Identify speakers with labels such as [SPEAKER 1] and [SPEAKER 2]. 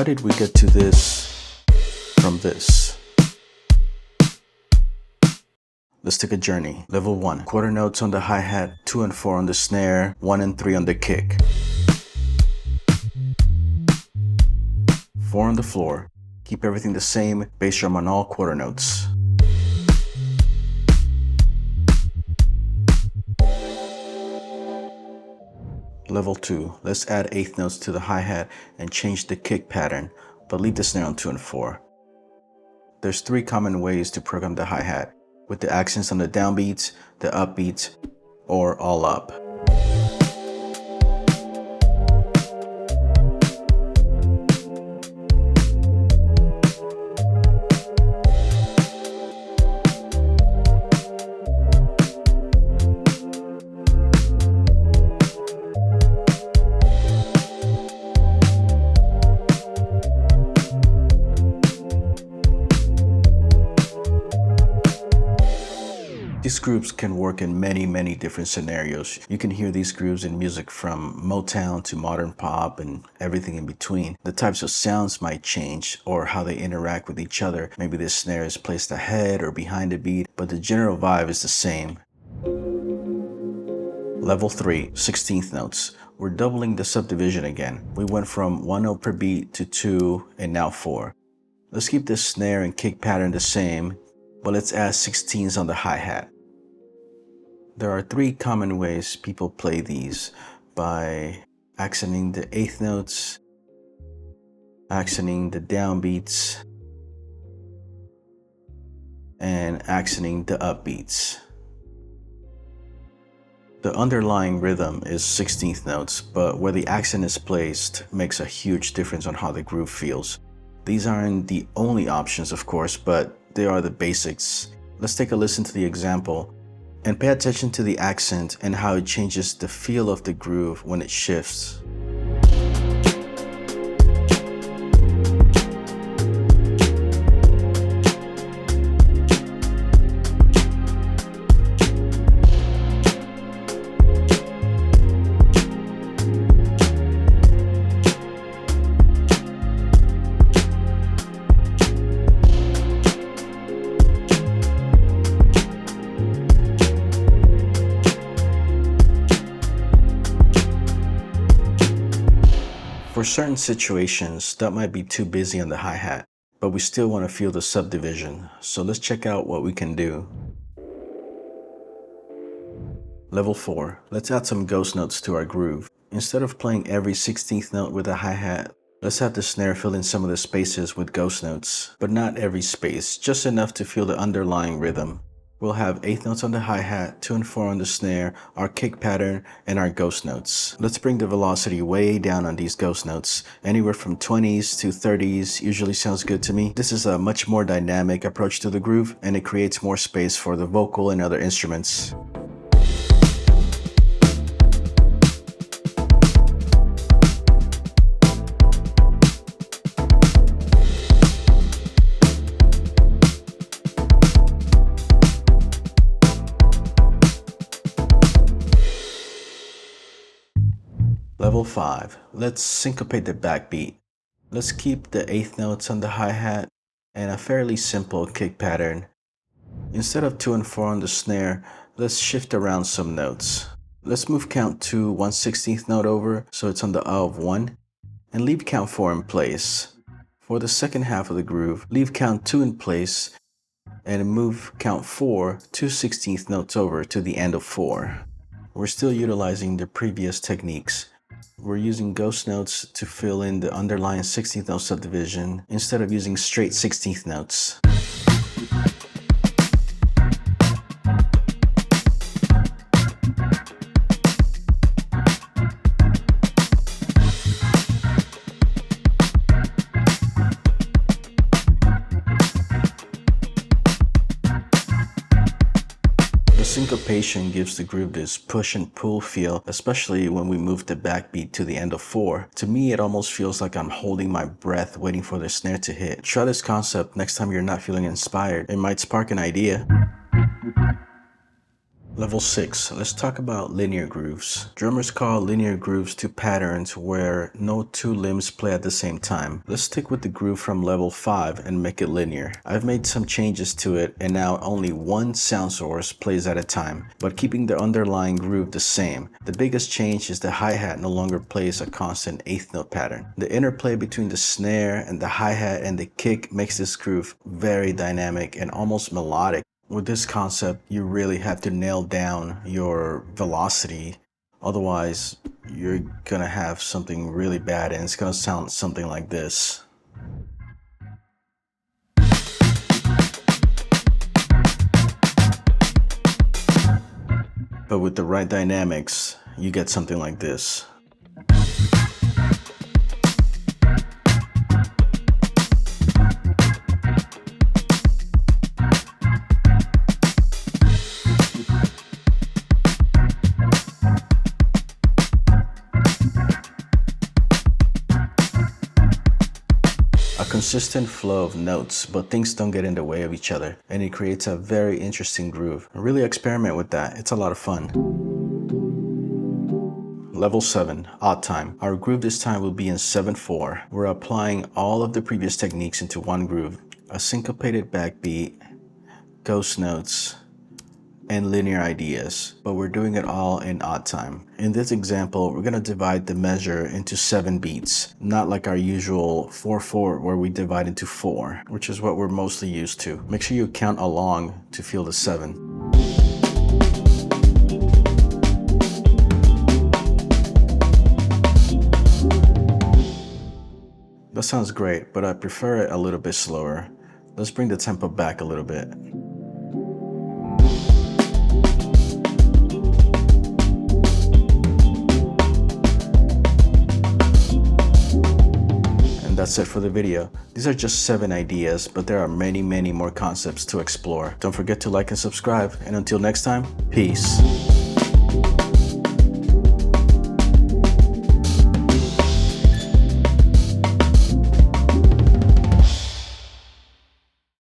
[SPEAKER 1] How did we get to this from this? Let's take a journey. Level 1. Quarter notes on the hi-hat, 2 and 4 on the snare, 1 and 3 on the kick. 4 on the floor. Keep everything the same, bass drum on all quarter notes. Level 2. Let's add eighth notes to the hi-hat and change the kick pattern, but leave the snare on 2 and 4. There's 3 common ways to program the hi-hat, with the accents on the downbeats, the upbeats, or all up. These grooves can work in many different scenarios. You can hear these grooves in music from Motown to modern pop and everything in between. The types of sounds might change or how they interact with each other. Maybe the snare is placed ahead or behind a beat, but the general vibe is the same. Level 3, 16th notes. We're doubling the subdivision again. We went from 1 note per beat to 2 and now 4. Let's keep the snare and kick pattern the same, but let's add 16s on the hi-hat. There are 3 common ways people play these: by accenting the eighth notes, accenting the downbeats, and accenting the upbeats. The underlying rhythm is 16th notes, but where the accent is placed makes a huge difference on how the groove feels. These aren't the only options, of course, but they are the basics. Let's take a listen to the example and pay attention to the accent and how it changes the feel of the groove when it shifts. For certain situations, that might be too busy on the hi-hat, but we still want to feel the subdivision, so let's check out what we can do. Level 4. Let's add some ghost notes to our groove. Instead of playing every 16th note with a hi-hat, let's have the snare fill in some of the spaces with ghost notes, but not every space, just enough to feel the underlying rhythm. We'll have eighth notes on the hi-hat, 2 and 4 on the snare, our kick pattern, and our ghost notes. Let's bring the velocity way down on these ghost notes. Anywhere from 20s to 30s usually sounds good to me. This is a much more dynamic approach to the groove, and it creates more space for the vocal and other instruments. Level 5. Let's syncopate the backbeat. Let's keep the eighth notes on the hi-hat and a fairly simple kick pattern. Instead of 2 and 4 on the snare, let's shift around some notes. Let's move count 2 1/16th note over so it's on the of 1, and leave count 4 in place. For the second half of the groove, leave count 2 in place and move count 4 2/16th notes over to the end of 4. We're still utilizing the previous techniques. We're using ghost notes to fill in the underlying 16th note subdivision instead of using straight 16th notes. Syncopation gives the groove this push and pull feel, especially when we move the backbeat to the end of 4. To me, it almost feels like I'm holding my breath waiting for the snare to hit. Try this concept next time you're not feeling inspired. It might spark an idea. Level 6, let's talk about linear grooves. Drummers call linear grooves to patterns where no two limbs play at the same time. Let's stick with the groove from level 5 and make it linear. I've made some changes to it and now only one sound source plays at a time, but keeping the underlying groove the same. The biggest change is the hi-hat no longer plays a constant eighth note pattern. The interplay between the snare and the hi-hat and the kick makes this groove very dynamic and almost melodic. With this concept, you really have to nail down your velocity. Otherwise, you're gonna have something really bad and it's gonna sound something like this. But with the right dynamics, you get something like this. A consistent flow of notes, but things don't get in the way of each other, and it creates a very interesting groove. Really experiment with that, it's a lot of fun. Level 7, odd time. Our groove this time will be in 7/4. We're applying all of the previous techniques into one groove. A syncopated backbeat, ghost notes, and linear ideas, but we're doing it all in odd time. In this example, we're gonna divide the measure into 7 beats, not like our usual 4/4 where we divide into 4, which is what we're mostly used to. Make sure you count along to feel the 7. That sounds great, but I prefer it a little bit slower. Let's bring the tempo back a little bit. That's it for the video. These are just 7 ideas, but there are many more concepts to explore. Don't forget to like and subscribe, and until next time, peace.